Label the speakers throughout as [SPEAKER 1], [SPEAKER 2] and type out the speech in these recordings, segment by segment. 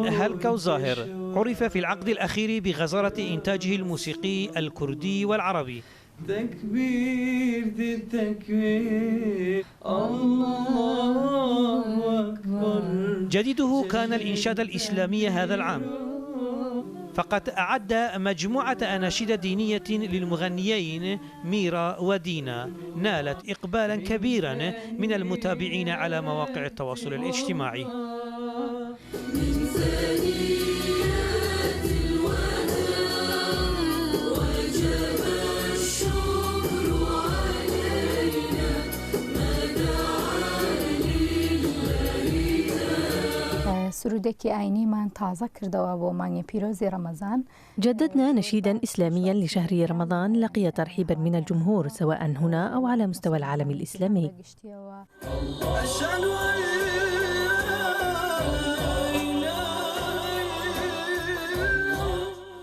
[SPEAKER 1] هلكو ظاهر عرف في العقد الأخير بغزارة إنتاجه الموسيقي الكردي والعربي.
[SPEAKER 2] تكبير دي تكبير الله أكبر.
[SPEAKER 1] جديده كان الإنشاد الإسلامي هذا العام، فقد أعد مجموعة أناشيد دينية للمغنيين ميرا ودينا نالت إقبالا كبيرا من المتابعين على مواقع التواصل الاجتماعي.
[SPEAKER 3] سرودێکی ئاینیمان تازە کردەوە بۆ مانگی پیرۆزی رمضان.
[SPEAKER 4] جددنا نشيدا إسلاميا لشهر رمضان لقي ترحيبا من الجمهور سواء هنا أو على مستوى العالم الإسلامي.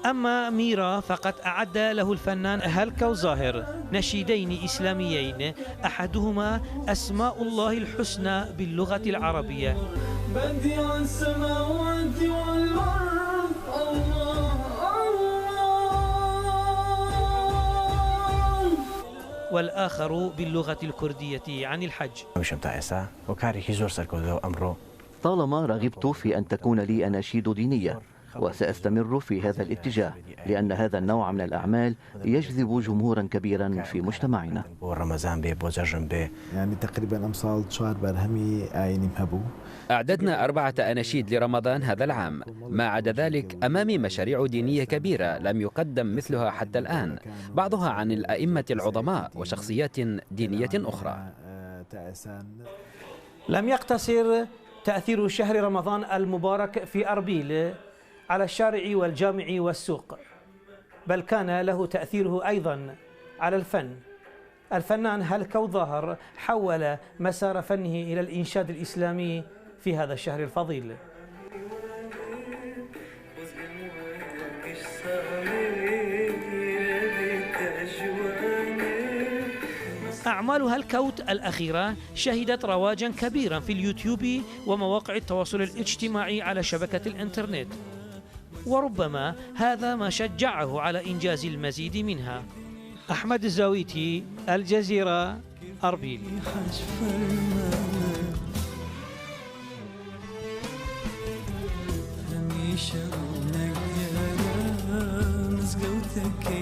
[SPEAKER 1] أما ميرا فقد أعد له الفنان هلكو ظاهر نشيدين إسلاميين، أحدهما أسماء الله الحسنى باللغة العربية
[SPEAKER 2] بديع السماوات والأرض الله الله،
[SPEAKER 1] والآخر باللغة الكردية عن الحج.
[SPEAKER 5] طالما رغبت في أن تكون لي أناشيد دينية، وسأستمر في هذا الاتجاه لأن هذا النوع من الأعمال يجذب جمهورا كبيرا في مجتمعنا.
[SPEAKER 6] يعني تقريبا أمثال شهر برهمي آيني مهبو.
[SPEAKER 7] أعددنا 4 أناشيد لرمضان هذا العام. ما عدا ذلك أمامي مشاريع دينية كبيرة لم يقدم مثلها حتى الآن، بعضها عن الأئمة العظماء وشخصيات دينية أخرى.
[SPEAKER 1] لم يقتصر تأثير شهر رمضان المبارك في أربيل على الشارع والجامع والسوق، بل كان له تأثيره أيضا على الفن. الفنان هلكو ظاهر حول مسار فنه إلى الإنشاد الإسلامي في هذا الشهر الفضيل. أعمال هلكو الأخيرة شهدت رواجا كبيرا في اليوتيوب ومواقع التواصل الاجتماعي على شبكة الإنترنت، وربما هذا ما شجعه على إنجاز المزيد منها. أحمد الزاويتي، الجزيرة، أربيل.
[SPEAKER 2] همیشه اونک یارم از گوته که